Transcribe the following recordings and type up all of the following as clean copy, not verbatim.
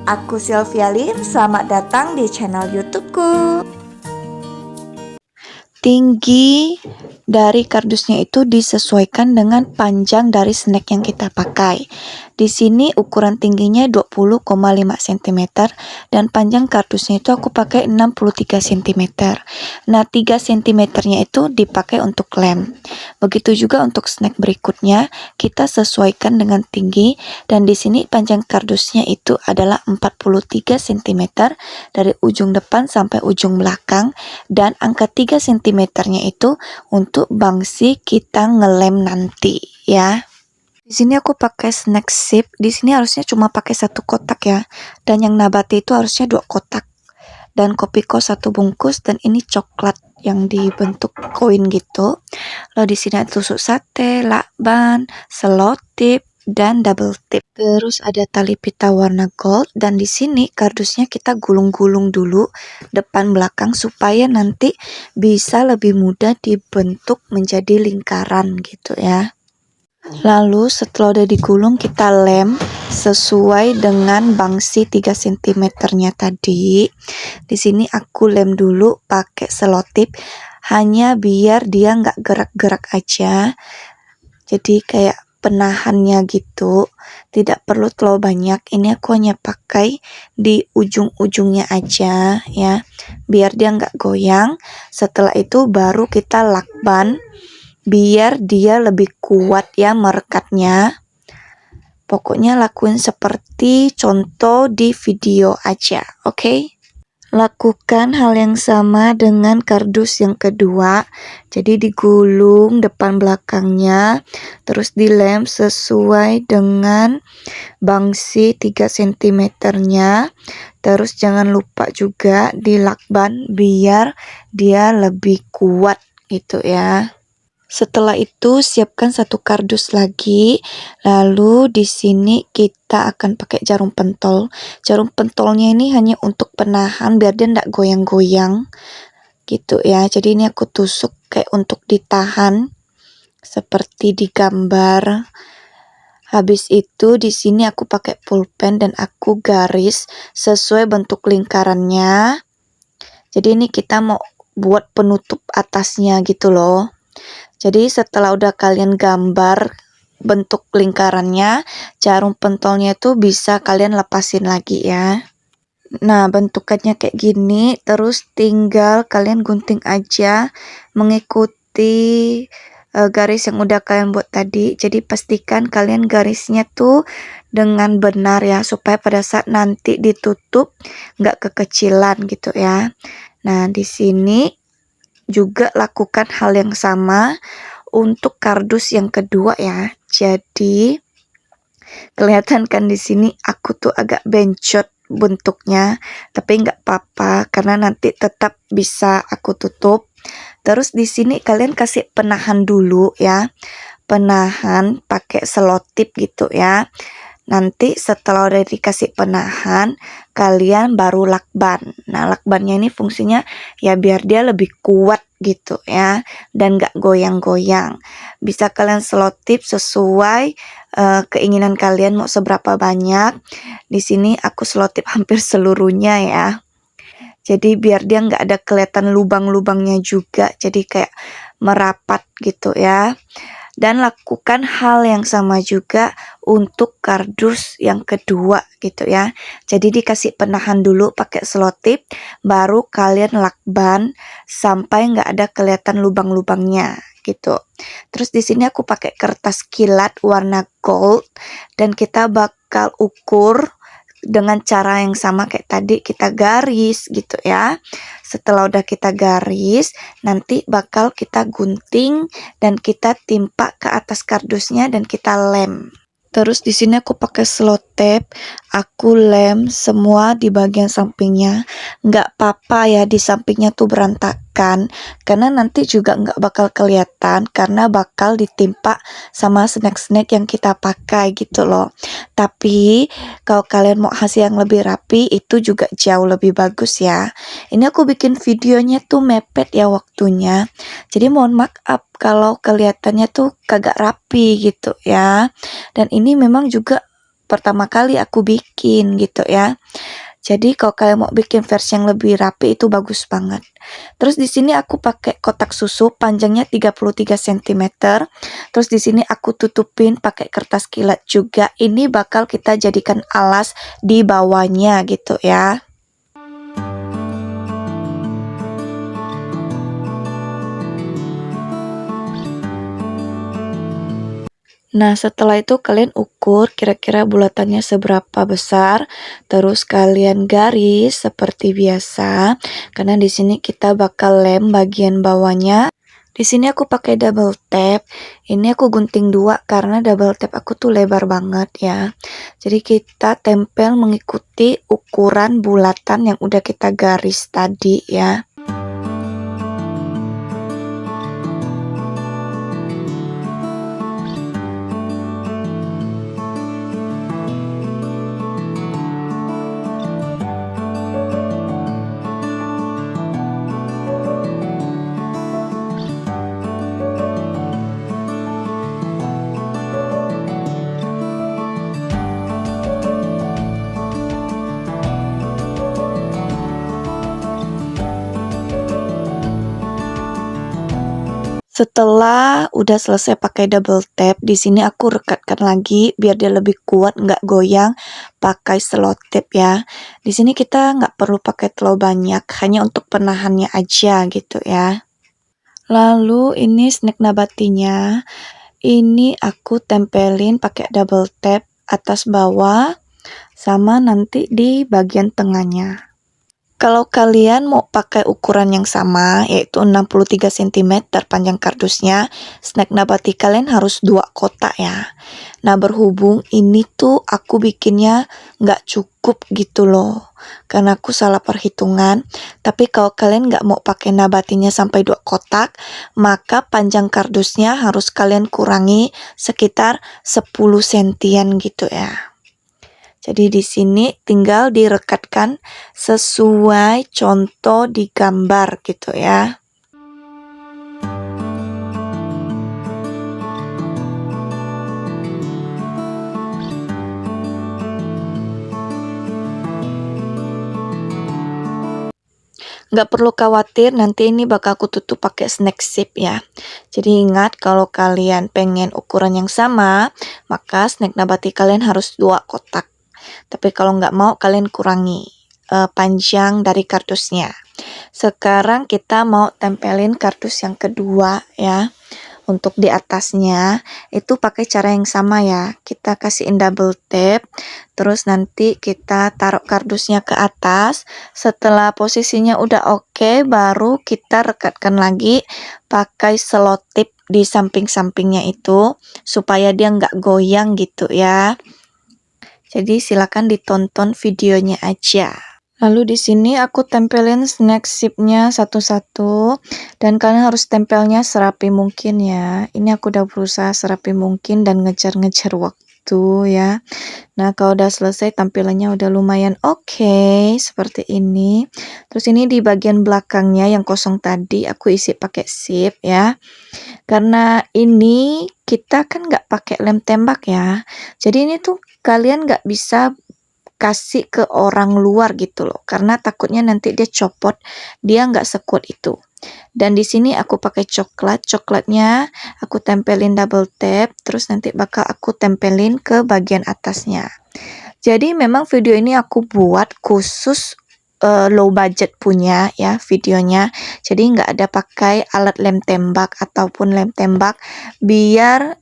Aku Sylvia Lin, selamat datang di channel YouTubeku. Tinggi dari kardusnya itu disesuaikan dengan panjang dari snack yang kita pakai. Di sini ukuran tingginya 20,5 cm dan panjang kardusnya itu aku pakai 63 cm. Nah, 3 cm-nya itu dipakai untuk lem. Begitu juga untuk snack berikutnya, kita sesuaikan dengan tinggi dan di sini panjang kardusnya itu adalah 43 cm dari ujung depan sampai ujung belakang dan angka 3 cm-nya itu untuk bangsi kita ngelem nanti ya. Di sini aku pakai snack sip. Di sini harusnya cuma pakai 1 kotak ya. Dan yang nabati itu harusnya 2 kotak. Dan Kopiko 1 bungkus dan ini coklat yang dibentuk koin gitu. Lalu di sini ada tusuk sate, lakban, selotip dan double tip. Terus ada tali pita warna gold dan di sini kardusnya kita gulung-gulung dulu depan belakang supaya nanti bisa lebih mudah dibentuk menjadi lingkaran gitu ya. Lalu setelah udah digulung kita lem sesuai dengan bangsi 3 cm-nya tadi. Di sini aku lem dulu pakai selotip hanya biar dia nggak gerak-gerak aja. Jadi kayak penahannya gitu, tidak perlu terlalu banyak. Ini aku hanya pakai di ujung-ujungnya aja ya, biar dia nggak goyang. Setelah itu baru kita lakban biar dia lebih kuat ya merekatnya. Pokoknya lakuin seperti contoh di video aja, oke? Lakukan hal yang sama dengan kardus yang kedua. Jadi digulung depan belakangnya, terus dilem sesuai dengan bangsi 3 cm-nya. Terus jangan lupa juga dilakban biar dia lebih kuat gitu ya. Setelah itu siapkan 1 kardus lagi. Lalu di sini kita akan pakai jarum pentol. Jarum pentolnya ini hanya untuk penahan biar dia tidak goyang-goyang gitu ya. Jadi ini aku tusuk kayak untuk ditahan seperti di gambar. Habis itu di sini aku pakai pulpen dan aku garis sesuai bentuk lingkarannya. Jadi ini kita mau buat penutup atasnya gitu loh. Jadi setelah udah kalian gambar bentuk lingkarannya, jarum pentolnya itu bisa kalian lepasin lagi ya. Nah, bentukannya kayak gini, terus tinggal kalian gunting aja mengikuti garis yang udah kalian buat tadi. Jadi pastikan kalian garisnya tuh dengan benar ya, supaya pada saat nanti ditutup nggak kekecilan gitu ya. Nah, di sini juga lakukan hal yang sama untuk kardus yang kedua ya. Jadi kelihatan kan di sini aku tuh agak bencot bentuknya, tapi nggak apa-apa karena nanti tetap bisa aku tutup. Terus di sini kalian kasih penahan dulu ya. Penahan pakai selotip gitu ya. Nanti setelah udah dikasih penahan, kalian baru lakban. Nah, lakbannya ini fungsinya ya biar dia lebih kuat gitu ya, dan gak goyang-goyang. Bisa kalian selotip sesuai keinginan kalian mau seberapa banyak. Di sini aku selotip hampir seluruhnya ya. Jadi biar dia nggak ada kelihatan lubang-lubangnya juga, jadi kayak merapat gitu ya. Dan lakukan hal yang sama juga untuk kardus yang kedua gitu ya. Jadi dikasih penahan dulu pakai selotip, baru kalian lakban sampai nggak ada kelihatan lubang-lubangnya gitu. Terus di sini aku pakai kertas kilat warna gold dan kita bakal ukur dengan cara yang sama kayak tadi, kita garis gitu ya. Setelah udah kita garis, nanti bakal kita gunting dan kita timpa ke atas kardusnya dan kita lem. Terus di sini aku pakai selotip, aku lem semua di bagian sampingnya. Nggak apa-apa ya di sampingnya tuh berantakan, karena nanti juga nggak bakal kelihatan karena bakal ditimpa sama snack-snack yang kita pakai gitu loh. Tapi kalau kalian mau hasil yang lebih rapi itu juga jauh lebih bagus ya. Ini aku bikin videonya tuh mepet ya waktunya. Jadi mohon maaf kalau kelihatannya tuh kagak rapi gitu ya. Dan ini memang juga pertama kali aku bikin gitu ya. Jadi kalau kalian mau bikin versi yang lebih rapi itu bagus banget. Terus di sini aku pakai kotak susu panjangnya 33 cm. Terus di sini aku tutupin pakai kertas kilat juga. Ini bakal kita jadikan alas di bawahnya gitu ya. Nah, setelah itu kalian ukur kira-kira bulatannya seberapa besar, terus kalian garis seperti biasa. Karena di sini kita bakal lem bagian bawahnya. Di sini aku pakai double tap. Ini aku gunting 2 karena double tap aku tuh lebar banget ya. Jadi kita tempel mengikuti ukuran bulatan yang udah kita garis tadi ya. Setelah udah selesai pakai double tap, di sini aku rekatkan lagi biar dia lebih kuat, nggak goyang, pakai selotip ya. Di sini kita nggak perlu pakai terlalu banyak, hanya untuk penahannya aja gitu ya. Lalu ini snack nabatinya, ini aku tempelin pakai double tap atas bawah, sama nanti di bagian tengahnya. Kalau kalian mau pakai ukuran yang sama, yaitu 63 cm panjang kardusnya, snack nabati kalian harus 2 kotak ya. Nah, berhubung ini tuh aku bikinnya nggak cukup gitu loh, karena aku salah perhitungan. Tapi kalau kalian nggak mau pakai nabatinya sampai 2 kotak, maka panjang kardusnya harus kalian kurangi sekitar 10 sentian gitu ya. Jadi di sini tinggal direkatkan sesuai contoh di gambar gitu ya. Nggak perlu khawatir, nanti ini bakal aku tutup pakai snack sip ya. Jadi ingat, kalau kalian pengen ukuran yang sama, maka snack nabati kalian harus 2 kotak. Tapi kalau nggak mau, kalian kurangi panjang dari kardusnya. Sekarang kita mau tempelin kardus yang kedua ya. Untuk di atasnya itu pakai cara yang sama ya. Kita kasihin double tap, terus nanti kita taruh kardusnya ke atas. Setelah posisinya udah oke, baru kita rekatkan lagi pakai selotip di samping-sampingnya itu supaya dia nggak goyang gitu ya. Jadi silakan ditonton videonya aja. Lalu di sini aku tempelin snack sipnya satu-satu, dan kalian harus tempelnya serapi mungkin ya. Ini aku udah berusaha serapi mungkin dan ngejar-ngejar waktu ya. Nah, kalau udah selesai tampilannya udah lumayan oke, seperti ini. Terus ini di bagian belakangnya yang kosong tadi aku isi pakai sip ya. Karena ini kita kan nggak pakai lem tembak ya. Jadi ini tuh kalian nggak bisa kasih ke orang luar gitu loh, karena takutnya nanti dia copot, dia nggak sekuat itu. Dan di sini aku pakai coklatnya aku tempelin double tap, terus nanti bakal aku tempelin ke bagian atasnya. Jadi memang video ini aku buat khusus low budget punya ya videonya, jadi nggak ada pakai alat lem tembak ataupun lem tembak, biar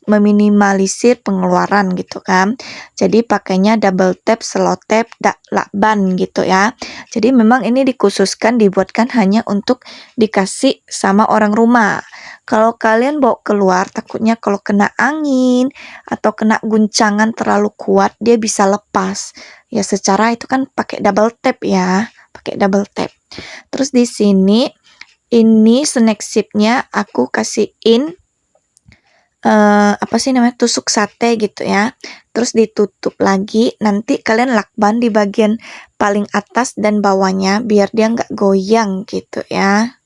meminimalisir pengeluaran gitu kan. Jadi pakainya double tap, selotip, lakban gitu ya. Jadi memang ini dikhususkan, dibuatkan hanya untuk dikasih sama orang rumah. Kalau kalian bawa keluar, takutnya kalau kena angin atau kena guncangan terlalu kuat, dia bisa lepas. Ya secara itu kan pakai double tap ya, pakai double tap. Terus di sini ini snack sipnya aku kasihin apa sih namanya, tusuk sate gitu ya. Terus ditutup lagi, nanti kalian lakban di bagian paling atas dan bawahnya biar dia nggak goyang gitu ya.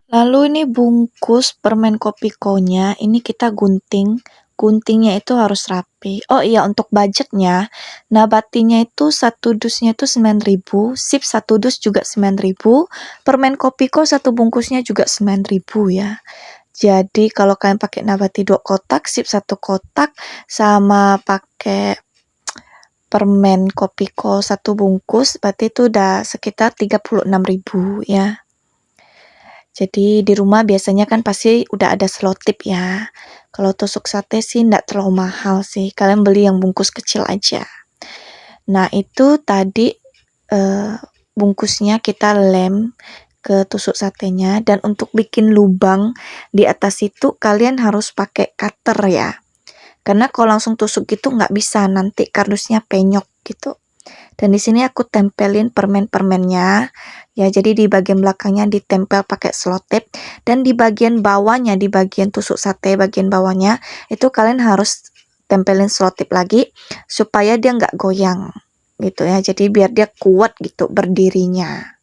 Lalu ini bungkus permen Kopiko-nya, ini kita gunting guntingnya itu harus rapi. Oh iya, untuk budgetnya, nabatinya itu satu dusnya itu 9.000, sip satu dus juga 9.000, permen Kopiko satu bungkusnya juga 9.000 ya. Jadi kalau kalian pakai nabati 2 kotak, sip 1 kotak, sama pakai permen Kopiko 1 bungkus, berarti itu udah sekitar 36.000 ya. Jadi di rumah biasanya kan pasti udah ada selotip ya. Kalau tusuk sate sih nggak terlalu mahal sih. Kalian beli yang bungkus kecil aja. Nah itu tadi bungkusnya kita lem ke tusuk satenya. Dan untuk bikin lubang di atas itu kalian harus pakai cutter ya. Karena kalau langsung tusuk gitu nggak bisa, nanti kardusnya penyok gitu. Dan di sini aku tempelin permen-permennya. Ya, jadi di bagian belakangnya ditempel pakai selotip, dan di bagian bawahnya, di bagian tusuk sate bagian bawahnya itu kalian harus tempelin selotip lagi supaya dia nggak goyang gitu ya. Jadi biar dia kuat gitu berdirinya.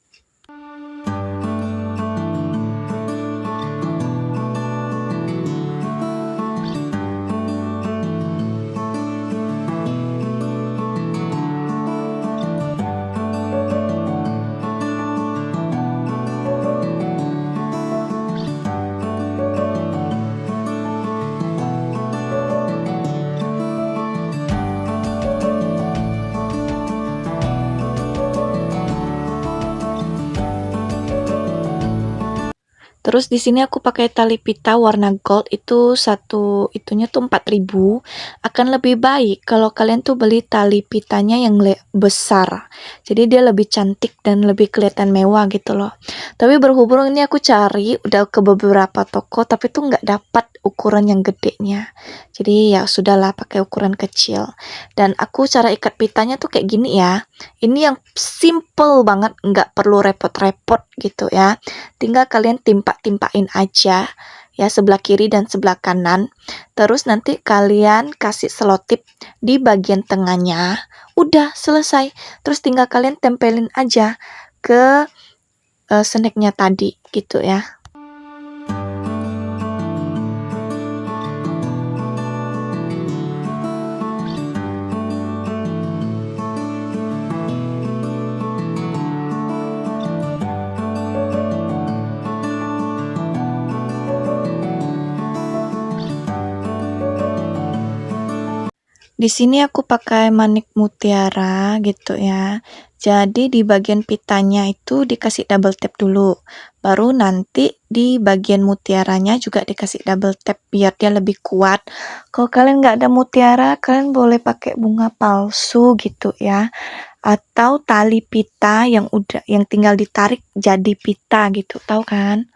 Terus di sini aku pakai tali pita warna gold itu satu itunya tuh 4.000. Akan lebih baik kalau kalian tuh beli tali pitanya yang besar. Jadi dia lebih cantik dan lebih kelihatan mewah gitu loh. Tapi berhubung ini aku cari udah ke beberapa toko tapi tuh nggak dapat ukuran yang gedenya. Jadi ya sudahlah pakai ukuran kecil. Dan aku cara ikat pitanya tuh kayak gini ya. Ini yang simple banget, nggak perlu repot-repot gitu ya. Tinggal kalian timpain aja ya, sebelah kiri dan sebelah kanan. Terus nanti kalian kasih selotip di bagian tengahnya. Udah selesai. Terus tinggal kalian tempelin aja ke snacknya tadi gitu ya. Di sini aku pakai manik mutiara gitu ya. Jadi di bagian pitanya itu dikasih double tap dulu. Baru nanti di bagian mutiaranya juga dikasih double tap biar dia lebih kuat. Kalau kalian nggak ada mutiara, kalian boleh pakai bunga palsu gitu ya. Atau tali pita yang tinggal ditarik jadi pita gitu, tahu kan?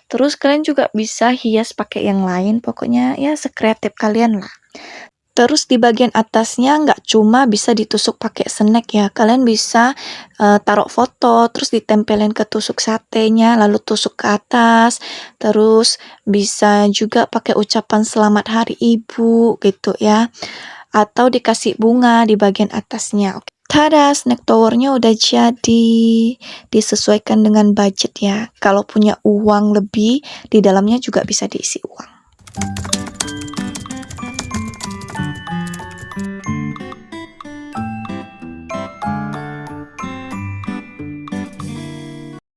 Terus kalian juga bisa hias pakai yang lain, pokoknya ya sekreatif kalian lah. Terus di bagian atasnya nggak cuma bisa ditusuk pakai snack ya, kalian bisa taruh foto, terus ditempelin ke tusuk satenya, lalu tusuk ke atas, terus bisa juga pakai ucapan selamat hari ibu gitu ya, atau dikasih bunga di bagian atasnya. Tada, snack towernya udah jadi. Disesuaikan dengan budget ya. Kalau punya uang lebih, di dalamnya juga bisa diisi uang.